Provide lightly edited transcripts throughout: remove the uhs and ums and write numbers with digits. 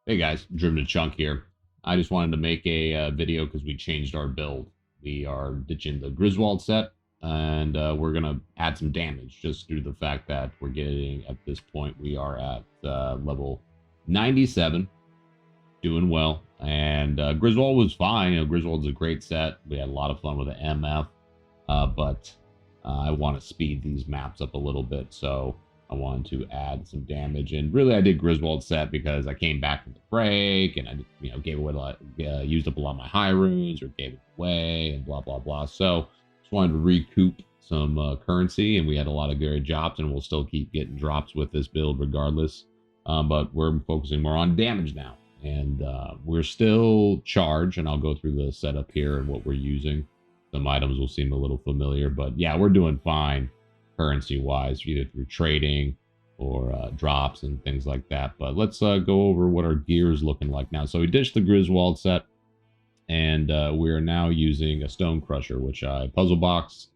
Hey guys, Driven to Chunk here. I just wanted to make a video because we changed our build. We are ditching the Griswold set, and we're going to add some damage just due to the fact that we're getting, at this point, we are at level 97, doing well. And Griswold was fine. You know, Griswold's a great set. We had a lot of fun with the MF, but I want to speed these maps up a little bit, so I wanted to add some damage. And really, I did Griswold set because I came back from the break and I, gave away a lot, used up a lot of my high runes or gave it away and blah, blah, blah. So just wanted to recoup some currency, and we had a lot of good drops, and we'll still keep getting drops with this build regardless. But we're focusing more on damage now. And we're still charged, and I'll go through the setup here and what we're using. Some items will seem a little familiar, but yeah, we're doing fine currency-wise, either through trading or drops and things like that. But let's go over what our gear is looking like now. So we ditched the Griswold set, and we are now using a Stone Crusher, which I puzzle boxed.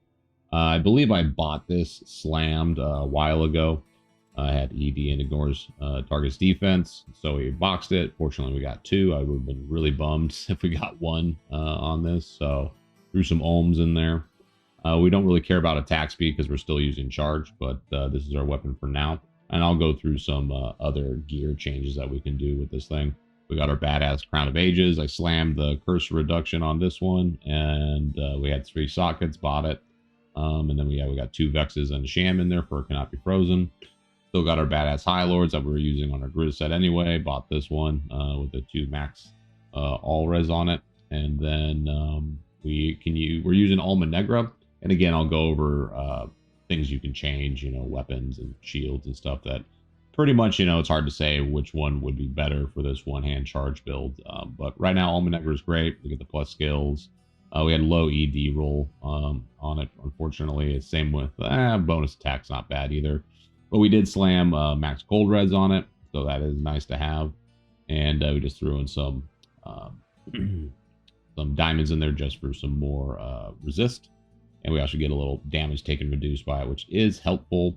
I believe I bought this slammed a while ago. I had ED and ignores target's defense, so we boxed it. Fortunately, we got two. I would have been really bummed if we got one on this, so threw some ohms in there. We don't really care about attack speed because we're still using charge, but this is our weapon for now. And I'll go through some other gear changes that we can do with this thing. We got our badass Crown of Ages. I slammed the cursor reduction on this one, and we had 3 sockets, bought it. And then we got 2 Vexes and a Sham in there for it cannot be frozen. Still got our badass High Lords that we were using on our Grizz set anyway. Bought this one with the 2 max all res on it. And then we're using Alma Negra. And again, I'll go over things you can change, weapons and shields and stuff that pretty much, it's hard to say which one would be better for this one-hand charge build. But right now, Alma Negra is great. We get the plus skills. We had low ED roll on it, unfortunately. Same with bonus attack's not bad either. But we did slam max gold reds on it, so that is nice to have. And we just threw in some some diamonds in there just for some more resist. And we also get a little damage taken reduced by it, which is helpful.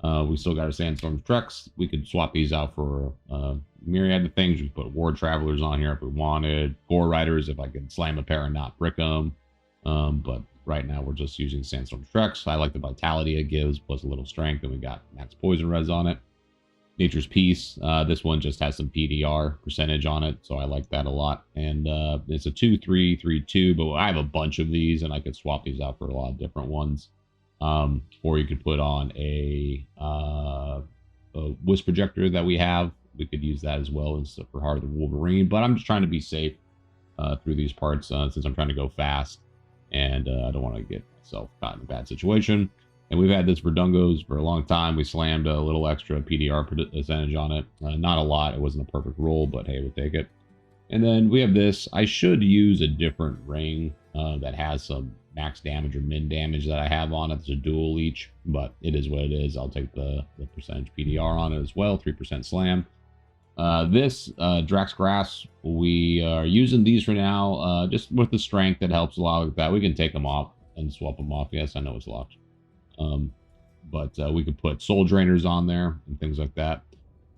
We still got our Sandstorm Treks. We could swap these out for a myriad of things. We could put War Travelers on here if we wanted. Gore Riders if I could slam a pair and not brick them. But right now we're just using Sandstorm Treks. I like the vitality it gives, plus a little strength. And we got max poison res on it. Nature's Peace. This one just has some PDR percentage on it, so I like that a lot. And it's a 2-3-3-2, but I have a bunch of these, and I could swap these out for a lot of different ones. Or you could put on a Wisp Projector that we have. We could use that as well instead for Heart of the Wolverine. But I'm just trying to be safe through these parts since I'm trying to go fast, and I don't want to get myself caught in a bad situation. And we've had this Verdungos for a long time. We slammed a little extra PDR percentage on it. Not a lot. It wasn't a perfect roll, but hey, we'll take it. And then we have this. I should use a different ring that has some max damage or min damage that I have on it. It's a dual leech, but it is what it is. I'll take the percentage PDR on it as well. 3% slam. This Drax Grass, we are using these for now. Just with the strength, that helps a lot with that. We can take them off and swap them off. Yes, I know it's locked. But we could put soul drainers on there and things like that.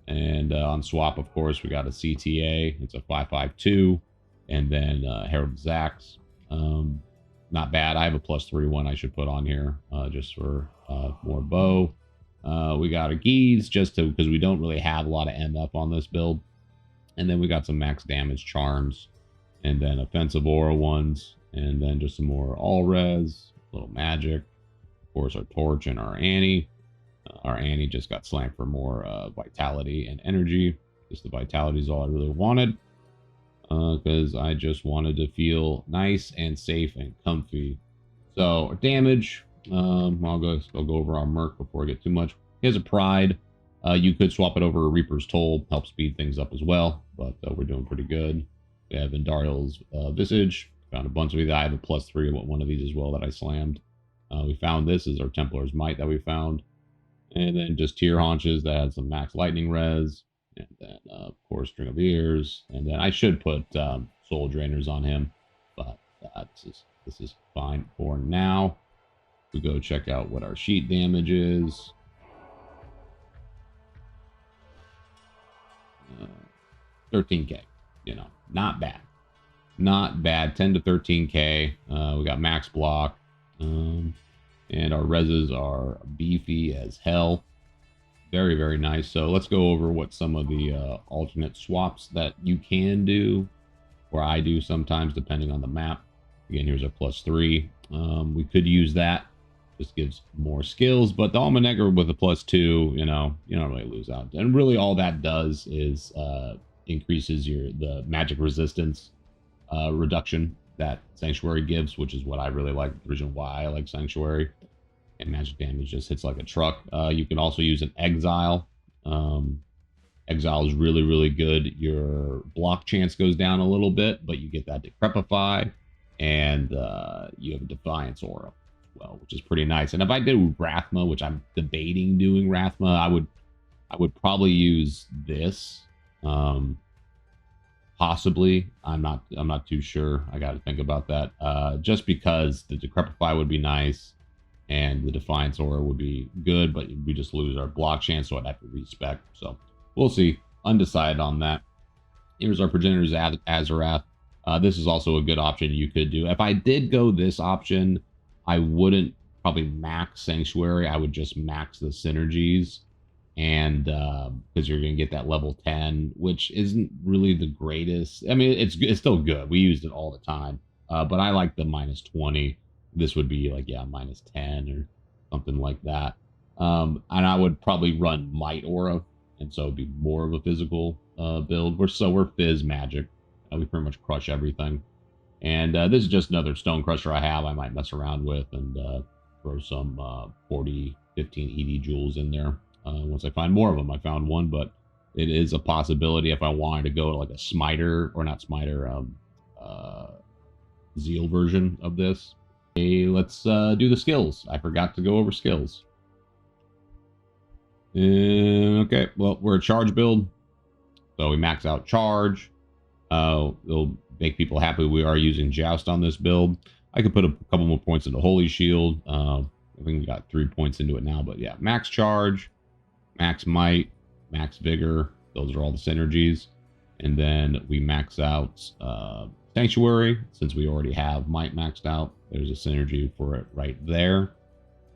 And on swap, of course, we got a CTA. It's a 5.52, and then Herald Zax. Not bad. I have a +3 one I should put on here just for more bow. We got a Geese just because we don't really have a lot of MF on this build. And then we got some max damage charms, and then offensive aura ones, and then just some more all res, little magic. Of course, our Torch and our Annie. Our Annie just got slammed for more vitality and energy. Just the vitality is all I really wanted. Because I just wanted to feel nice and safe and comfy. So, our damage. I'll go over our Merc before I get too much. He has a Pride. You could swap it over a Reaper's Toll. Help speed things up as well. But we're doing pretty good. We have Indariel's Visage. Found a bunch of these. I have a +3 of one of these as well that I slammed. We found this is our Templar's Might that we found. And then just Tear Haunches that had some max lightning res. And then, of course, String of Ears. And then I should put Soul Drainers on him. But this is fine for now. We go check out what our sheet damage is. 13k. You know, not bad. Not bad. 10 to 13k. We got max block. And our reses are beefy as hell. Very, very nice. So let's go over what some of the alternate swaps that you can do, or I do sometimes, depending on the map. Again, here's our +3. We could use that. Just gives more skills, but the Almanegger with a +2, you know, you don't really lose out. And really all that does is increases the magic resistance reduction that Sanctuary gives, which is what I really like, the reason why I like Sanctuary. And magic damage just hits like a truck. You can also use an Exile. Exile is really, really good. Your block chance goes down a little bit, but you get that Decrepify, and you have a Defiance aura as well, which is pretty nice. And if I did Rathma, which I'm debating doing Rathma, I would probably use this. Possibly. I'm not too sure. I got to think about that. Just because the Decrepify would be nice, and the Defiance aura would be good, but we just lose our block chance, so I'd have to respec. So we'll see. Undecided on that. Here's our Progenitor's Azarath. This is also a good option you could do. If I did go this option, I wouldn't probably max Sanctuary. I would just max the synergies, and because you're going to get that level 10, which isn't really the greatest. I mean, it's still good. We used it all the time, but I like the -20. This would be like, yeah, -10 or something like that. And I would probably run Might Aura, and so it'd be more of a physical build. We're Fizz Magic. We pretty much crush everything. And this is just another Stone Crusher I have. I might mess around with and throw some 40, 15 ED Jewels in there. Once I find more of them. I found one, but it is a possibility if I wanted to go to like a Smiter, or not Smiter, Zeal version of this. Okay, let's do the skills. I forgot to go over skills. Okay, well, we're a charge build, so we max out charge. It'll make people happy. We are using Joust on this build. I could put a couple more points into Holy Shield. I think we got 3 points into it now, but yeah, max charge, max might, max vigor. Those are all the synergies. And then we max out Sanctuary, since we already have might maxed out. There's a synergy for it right there.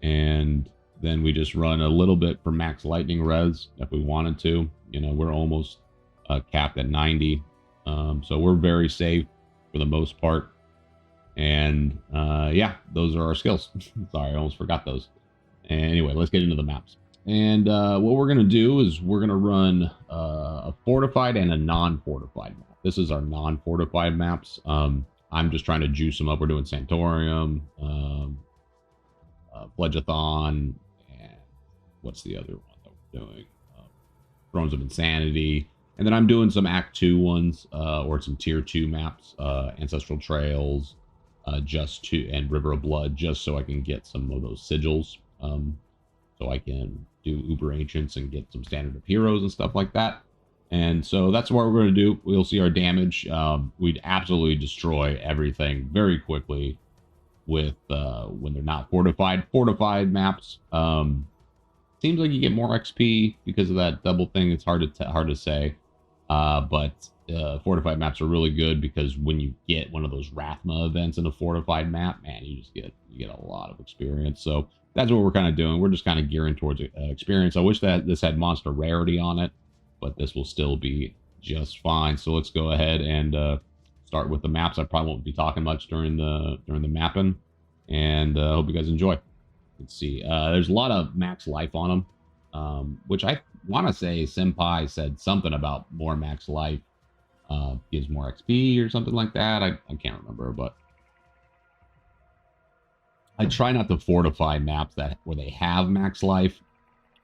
And then we just run a little bit for max lightning res if we wanted to. You know, we're almost capped at 90. So we're very safe for the most part. And yeah, those are our skills. Sorry, I almost forgot those. Anyway, let's get into the maps. And what we're going to do is we're going to run a fortified and a non-fortified map. This is our non-fortified maps. I'm just trying to juice them up. We're doing Santorium, Pledgeathon, and what's the other one that we're doing? Thrones of Insanity. And then I'm doing some Act 2 ones, or some Tier 2 maps, Ancestral Trails, and River of Blood, just so I can get some of those sigils. So I can do Uber Ancients and get some Standard of Heroes and stuff like that. And so that's what we're going to do. We'll see our damage. We'd absolutely destroy everything very quickly with when they're not fortified. Fortified maps, seems like you get more XP because of that double thing. It's hard to say. But fortified maps are really good because when you get one of those Rathma events in a fortified map, man, you get a lot of experience. So that's what we're kind of doing. We're just kind of gearing towards experience. I wish that this had monster rarity on it, but this will still be just fine. So let's go ahead and start with the maps. I probably won't be talking much during the mapping, and hope you guys enjoy. Let's see. There's a lot of max life on them, which I want to say Senpai said something about more max life gives more XP or something like that. I can't remember, but I try not to fortify maps where they have max life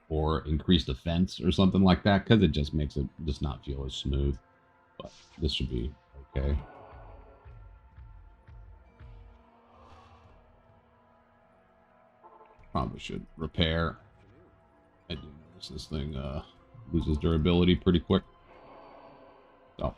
or increased defense or something like that, because it just makes it just not feel as smooth. But this should be okay. Probably should repair. I do notice this thing loses durability pretty quick. So.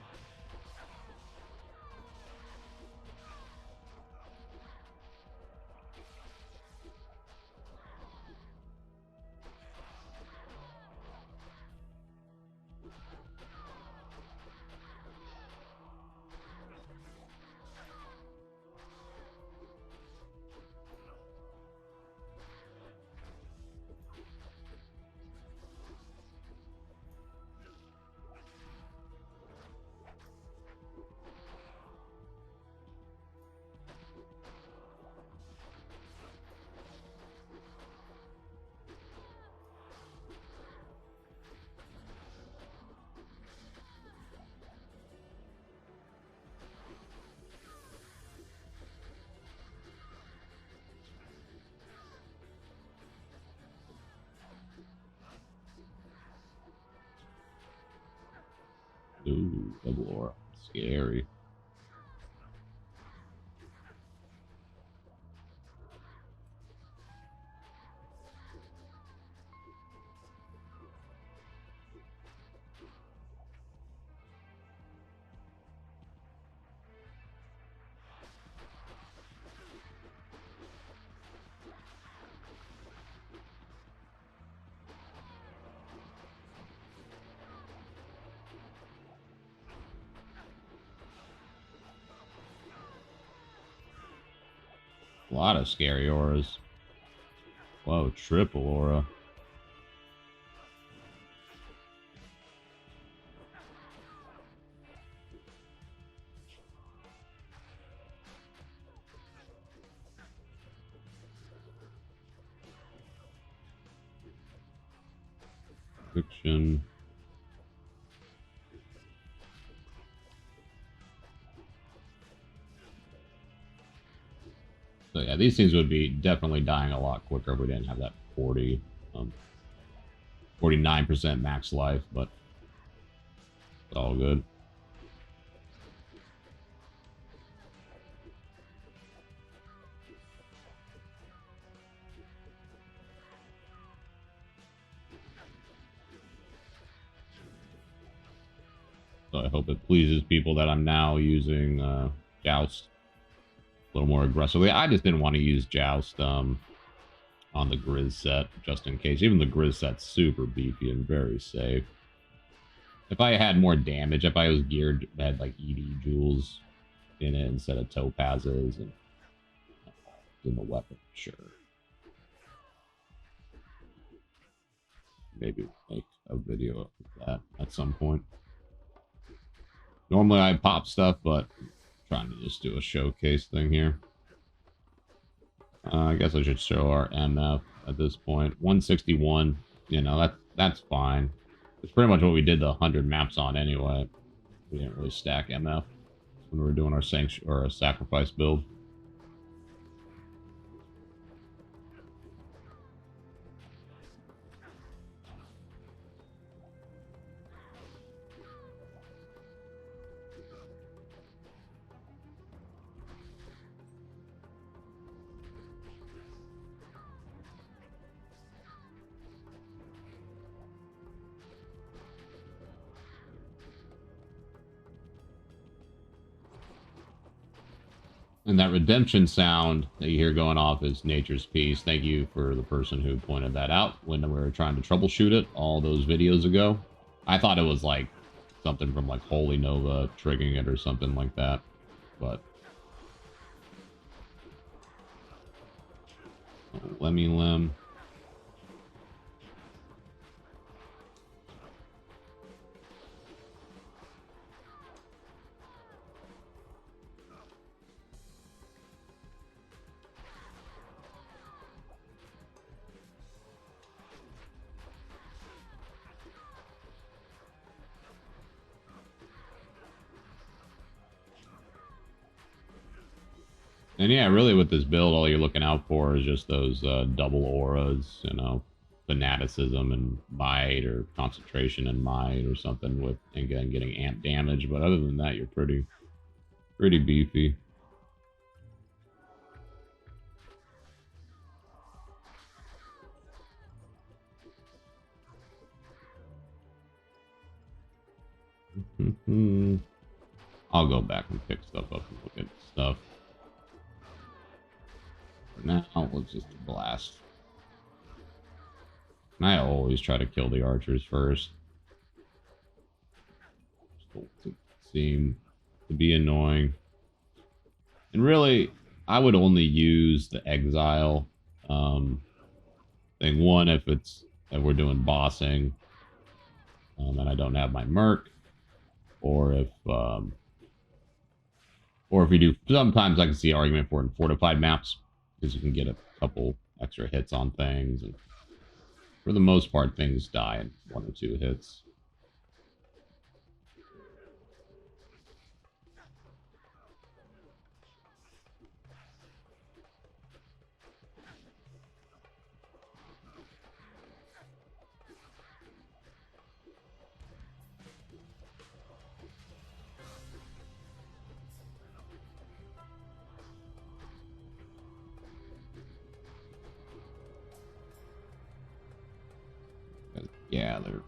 Ooh, double aura. Scary. A lot of scary auras. Whoa, triple aura. Fiction. So yeah, these things would be definitely dying a lot quicker if we didn't have that 49% max life, but it's all good. So I hope it pleases people that I'm now using Joust a little more aggressively. I just didn't want to use Joust on the Grizz set, just in case. Even the Grizz set's super beefy and very safe. If I had more damage, if I was geared, had like ED jewels in it instead of topazes and in the weapon, sure. Maybe make a video of that at some point. Normally I pop stuff, but I'm trying to just do a showcase thing here. I guess I should show our MF at this point. 161, you know, that's fine. It's pretty much what we did the 100 maps on anyway. We didn't really stack MF when we were doing our sacrifice build. And that redemption sound that you hear going off is Nature's Peace. Thank you for the person who pointed that out when we were trying to troubleshoot it all those videos ago. I thought it was like something from like Holy Nova triggering it or something like that. But Lemmy Lim. And yeah, really with this build, all you're looking out for is just those double auras, you know, fanaticism and might or concentration and might or something with, again, getting amp damage. But other than that, you're pretty beefy. I'll go back and pick stuff up and look at stuff. Now, let's just blast. I always try to kill the archers first. Just seem to be annoying. And really, I would only use the exile thing. One, if we're doing bossing, and I don't have my merc, or if we do. Sometimes I can see argument for it in fortified maps because you can get a couple extra hits on things, and for the most part, things die in 1 or 2 hits. Yeah, they're...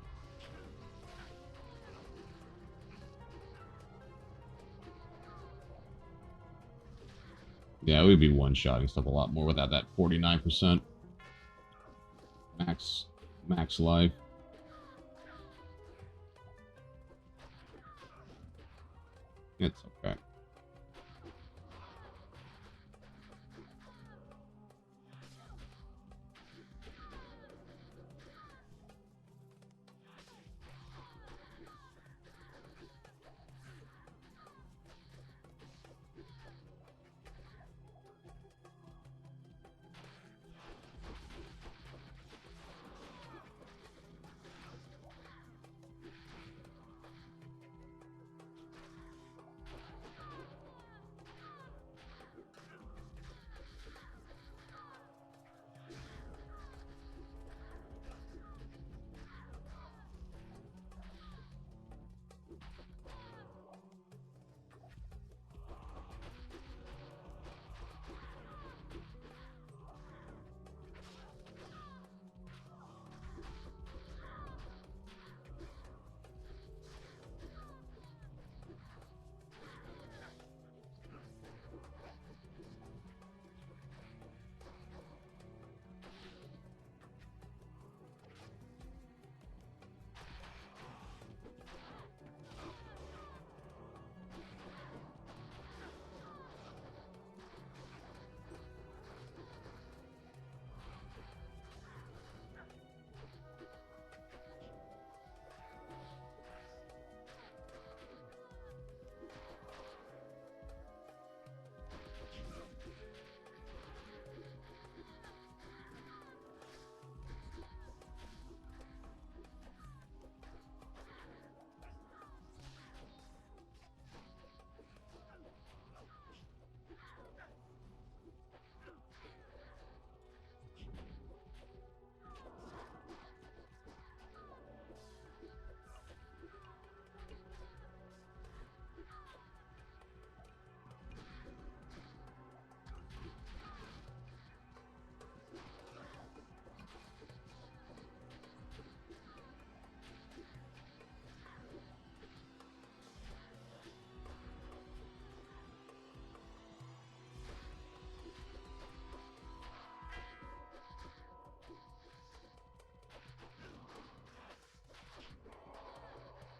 Yeah, we'd be one-shotting stuff a lot more without that 49% max life. It's okay.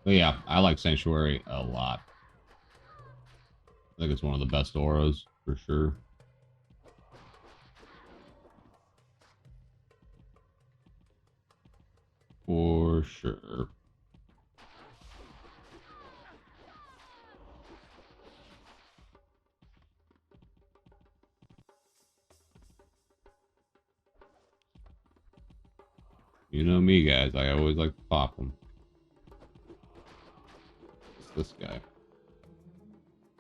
But yeah, I like Sanctuary a lot. I think it's one of the best auras, for sure. For sure. You know me, guys. I always like to pop them. It's this guy.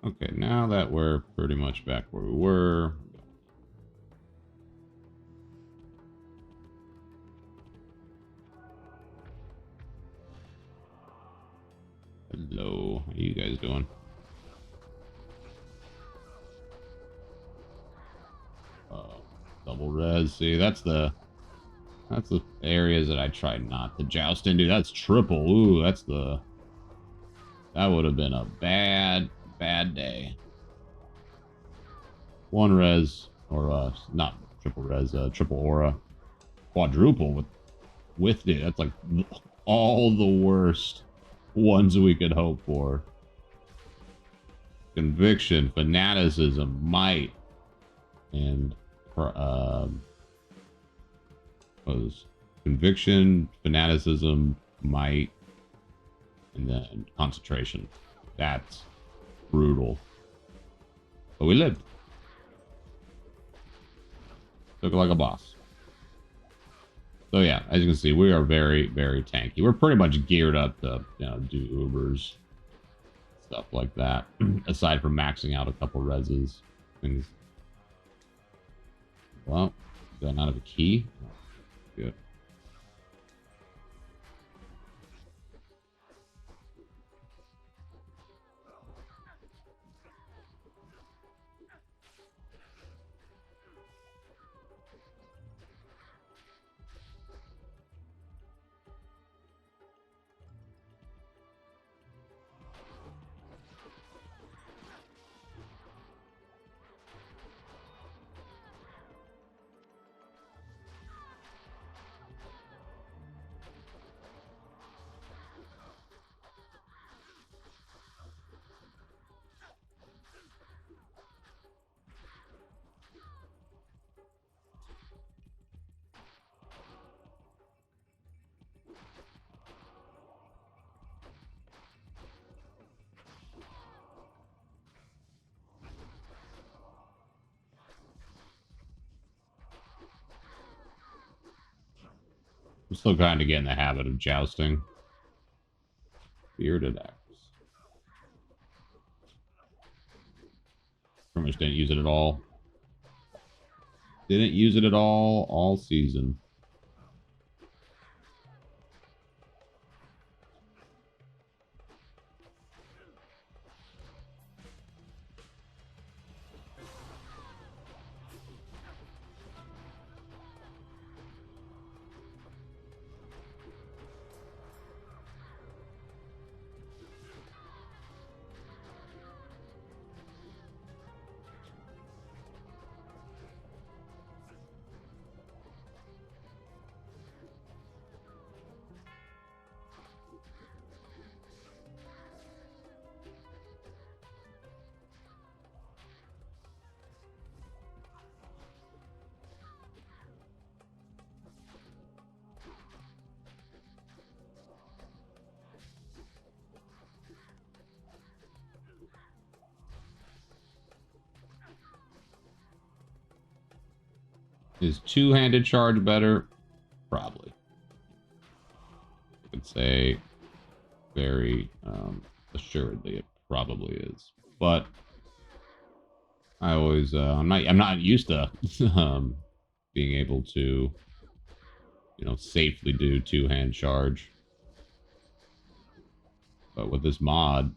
Okay, now that we're pretty much back where we were. Hello. How you guys doing? Double res. See, that's the areas that I try not to joust into. That's triple. Ooh, that would have been a bad day. One res, or not triple res, triple aura, quadruple with it. That's like all the worst ones we could hope for. Conviction, fanaticism, might, and was conviction, fanaticism, might, and then concentration. That's brutal. But we lived. Took it like a boss. So yeah, as you can see, we are very, very tanky. We're pretty much geared up to, do Ubers, stuff like that. Aside from maxing out a couple reses, things. Well, got out of a key. Good. I'm still kind of getting the habit of jousting. Bearded axe. Pretty much didn't use it at all. Didn't use it at all season. Is two-handed charge better? Probably. I could say very assuredly it probably is. But I always I'm not used to being able to, you know, safely do two-hand charge. But with this mod,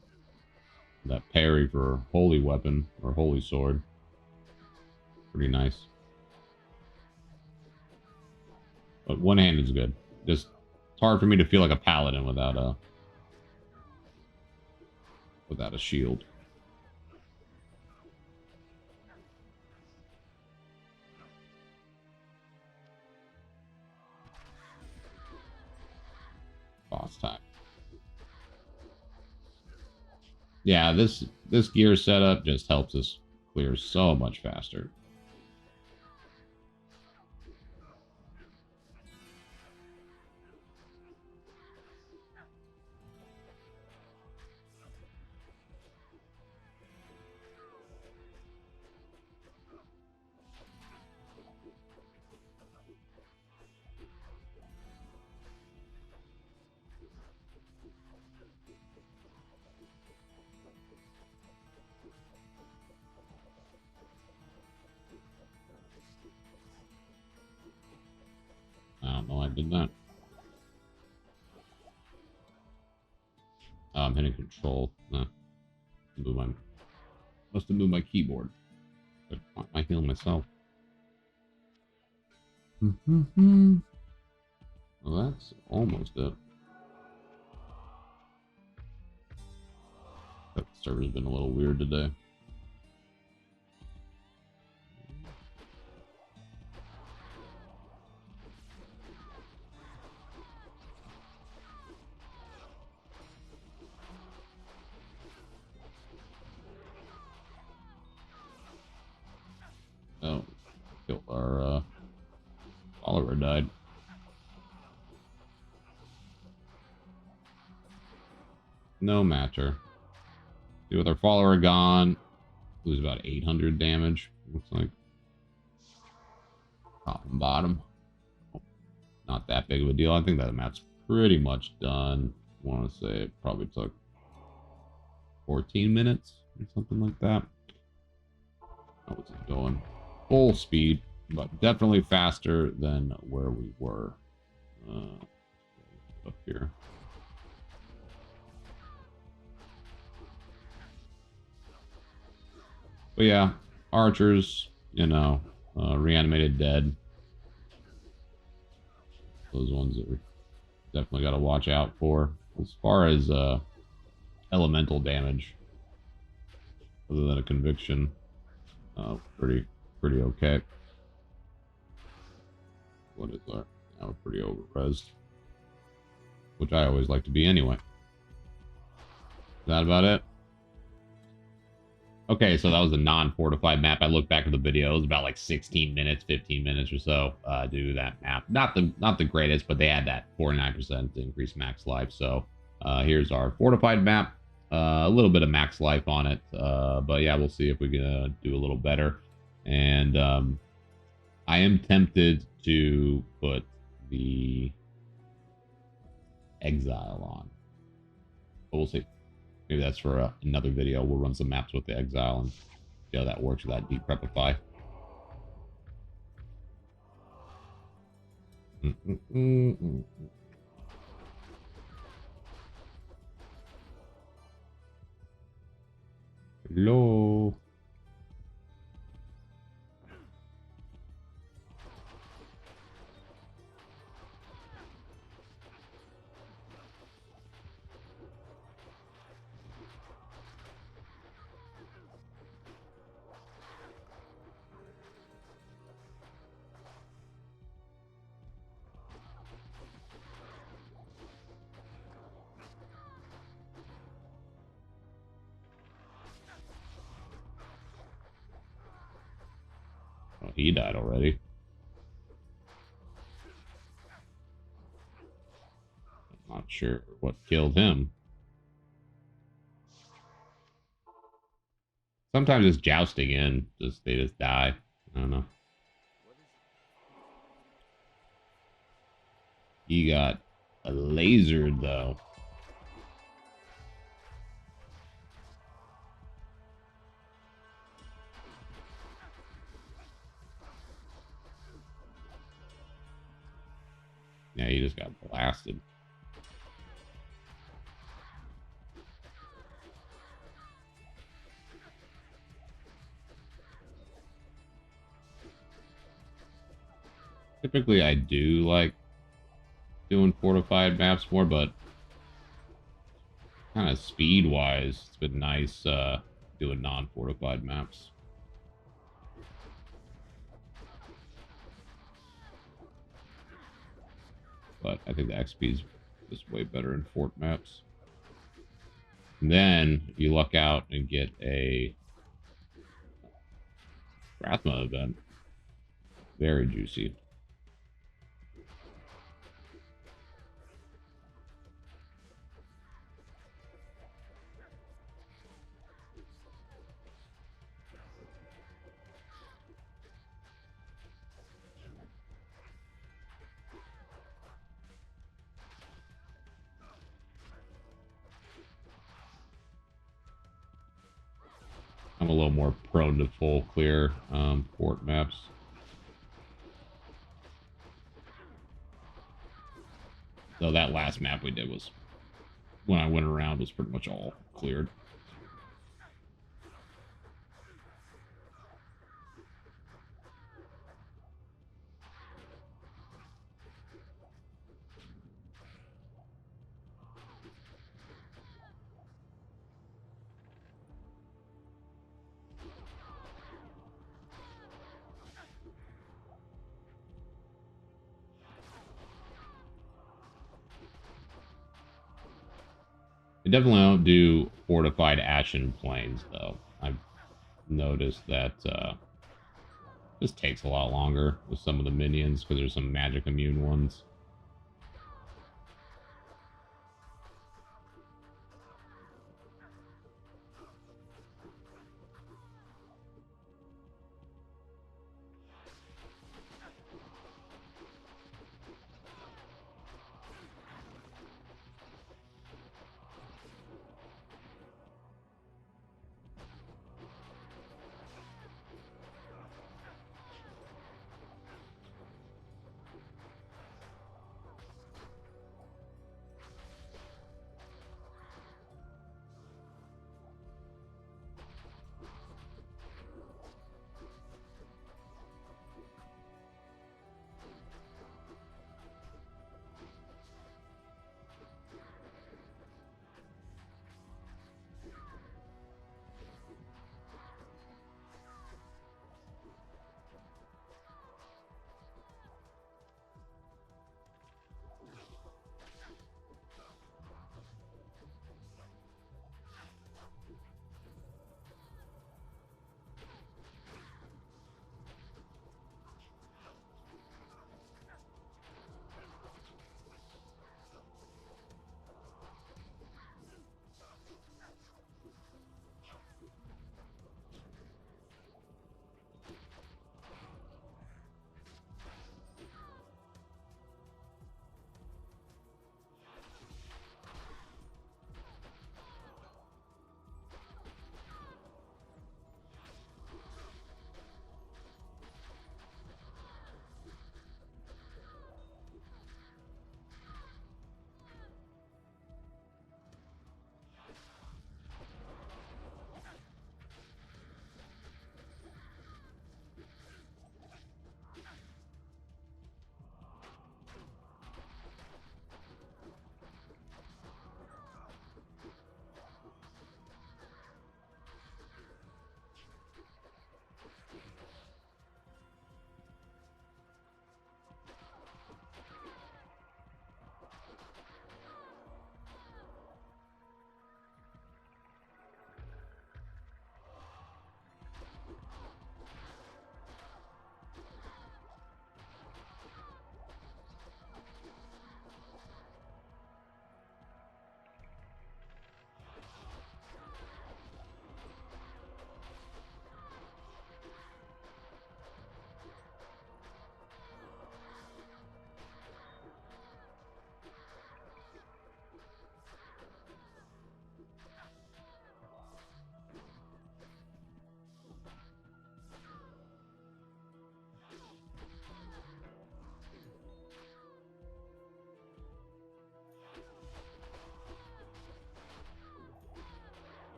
that parry for holy weapon or holy sword, pretty nice. But one-handed is good. Just it's hard for me to feel like a paladin without a shield. Boss time. Yeah, this gear setup just helps us clear so much faster. I don't know why I did that. I'm hitting control. Must have moved my keyboard. I heal myself. Well, that's almost it. That server's been a little weird today. Oh, killed our follower died. No matter. See, with our follower gone, lose about 800 damage. Looks like top and bottom. Not that big of a deal. I think that map's pretty much done. I want to say it probably took 14 minutes or something like that. How was it going? Full speed, but definitely faster than where we were. Up here. But yeah, archers, you know, reanimated dead. Those ones that we definitely got to watch out for. As far as elemental damage, other than a conviction, pretty okay. What is our? Now we're pretty over-resed, which I always like to be anyway. Is that about it? Okay, so that was a non-fortified map. I looked back at the video. It was about like 16 minutes, 15 minutes or so to do that map. Not the greatest, but they had that 49% increased max life. So here's our fortified map. A little bit of max life on it. But yeah, we'll see if we can do a little better. And I am tempted to put the exile on. But we'll see. Maybe that's for another video. We'll run some maps with the exile and see how that works with that deprepify. Hello. Oh, he died already. I'm not sure what killed him. Sometimes it's jousting in, they just die. I don't know. He got a lasered though. Yeah, he just got blasted. Typically, I do like doing fortified maps more, but kind of speed-wise, it's been nice doing non-fortified maps. But I think the XP is just way better in fort maps. And then you luck out and get a Rathma event. Very juicy. I'm a little more prone to full clear fort maps. So that last map we did was, when I went around, was pretty much all cleared. I definitely don't do fortified ashen plains, though. I've noticed that this takes a lot longer with some of the minions, because there's some magic immune ones.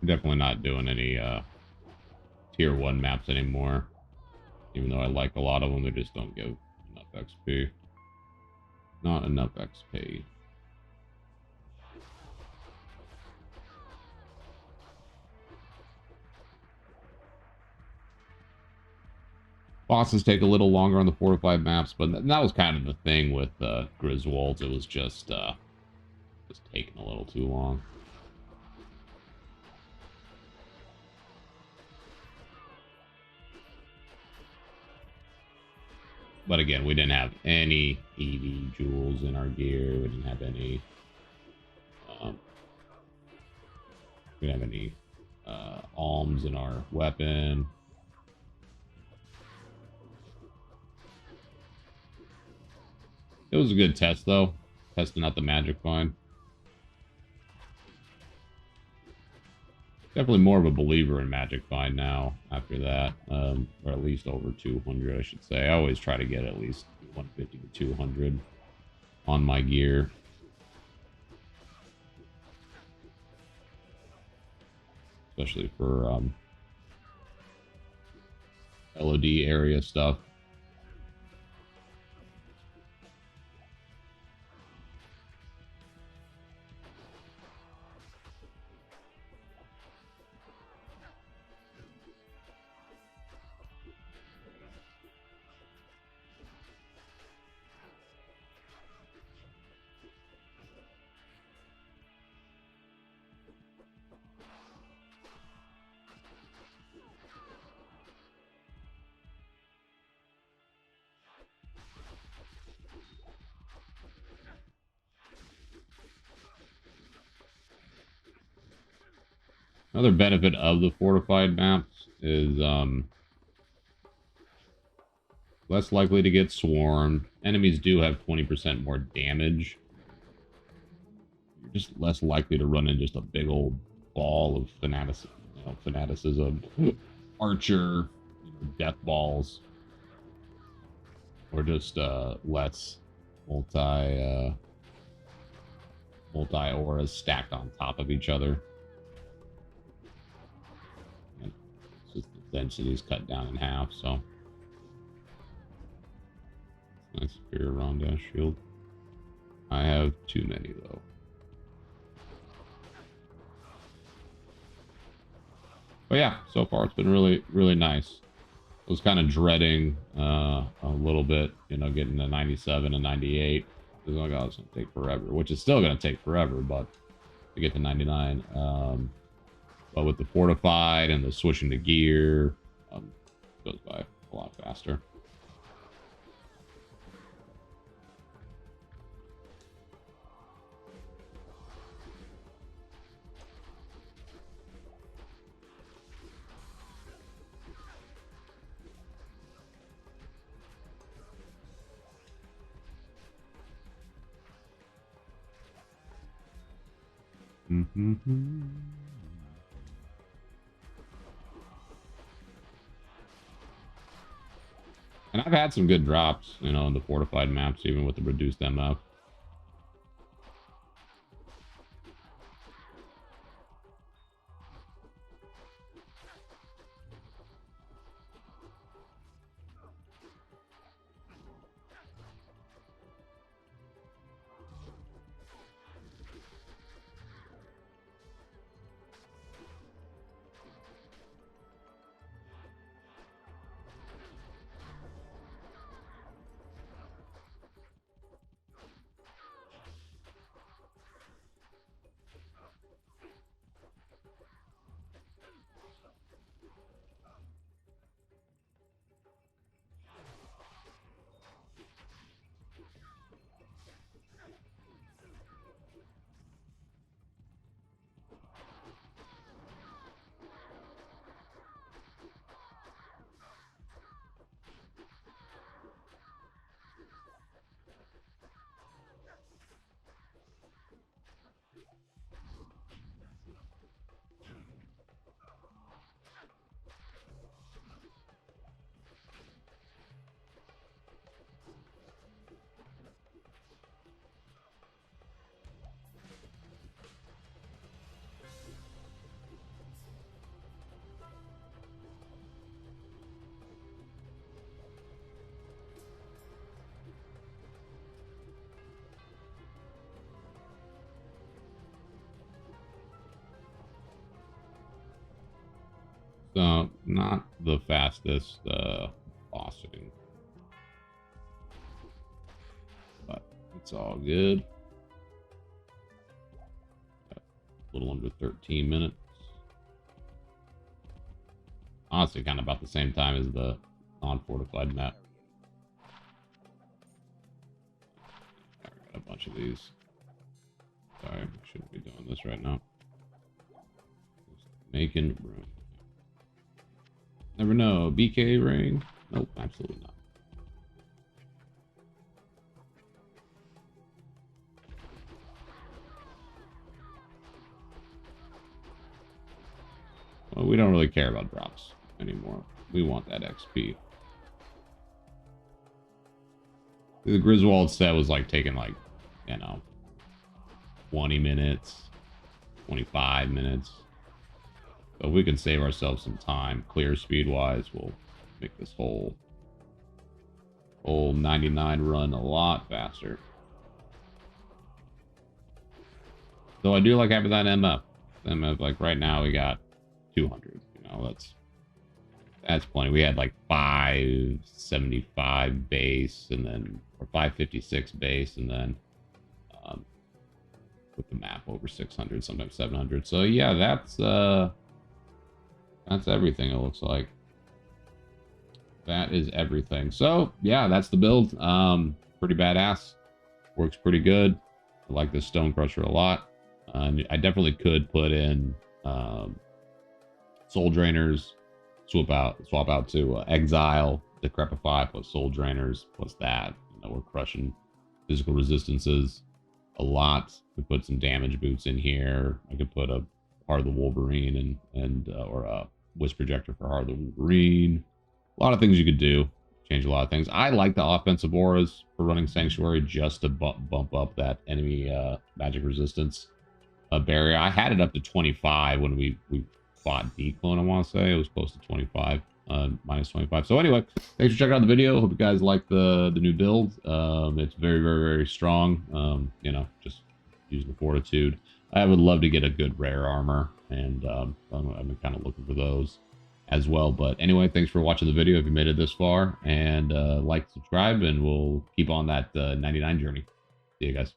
Definitely not doing any tier 1 maps anymore. Even though I like a lot of them, they just don't give enough XP. Not enough XP. Bosses take a little longer on the fortified maps, but that was kind of the thing with Griswold. It was just taking a little too long. But again, we didn't have any EV jewels in our gear. We didn't have any. We didn't have any alms in our weapon. It was a good test, though. Testing out the magic find. Definitely more of a believer in magic find now after that. Or at least over 200, I should say. I always try to get at least 150 to 200 on my gear. Especially for LoD area stuff. Another benefit of the fortified maps is less likely to get swarmed. Enemies do have 20% more damage. You're just less likely to run in just a big old ball of fanaticism. Archer, death balls. Or just less multi auras stacked on top of each other. And it's just the density is cut down in half, so nice superior Rondash shield. I have too many though. But yeah, so far it's been really, really nice. I was kind of dreading a little bit, getting to 97 and 98. Because like, oh, it's going to take forever, which is still going to take forever, but to get to 99. But with the fortified and the switching to gear, it goes by a lot faster. Mm-hmm. And I've had some good drops, in the fortified maps, even with the reduced MF. So, not the fastest bossing. But it's all good. A little under 13 minutes. Honestly, kind of about the same time as the non-fortified map. I got a bunch of these. Sorry, I shouldn't be doing this right now. Just making room. Never know. BK ring? Nope, absolutely not. Well, we don't really care about drops anymore. We want that XP. The Griswold set was like taking like, you know, 20 minutes, 25 minutes. So if we can save ourselves some time, clear speed wise, we'll make this whole 99 run a lot faster. So I do like having that MF. MF, like right now we got 200. You know, that's plenty. We had like 575 base, and then or 556 base, and then with the map over 600, sometimes 700. So yeah, that's everything. It looks like that is everything. So yeah, that's the build. Pretty badass. Works pretty good. I like this Stone Crusher a lot. I definitely could put in Soul Drainers, swap out to Exile, Decrepify, plus Soul Drainers, plus that. You know, we're crushing physical resistances a lot. We put some damage boots in here. I could put a Heart of the Wolverine or a Wisp Projector for Heart of the Wolverine. A lot of things you could do. Change a lot of things. I like the offensive auras for running Sanctuary just to bump up that enemy magic resistance barrier. I had it up to 25 when we fought D-Clone, I want to say. It was close to 25, minus 25. So anyway, thanks for checking out the video. Hope you guys like the new build. It's very, very, very strong. You know, just using the Fortitude. I would love to get a good rare armor, and I'm kind of looking for those as well. But anyway, thanks for watching the video if you made it this far, and like, subscribe, and we'll keep on that 99 journey. See you guys.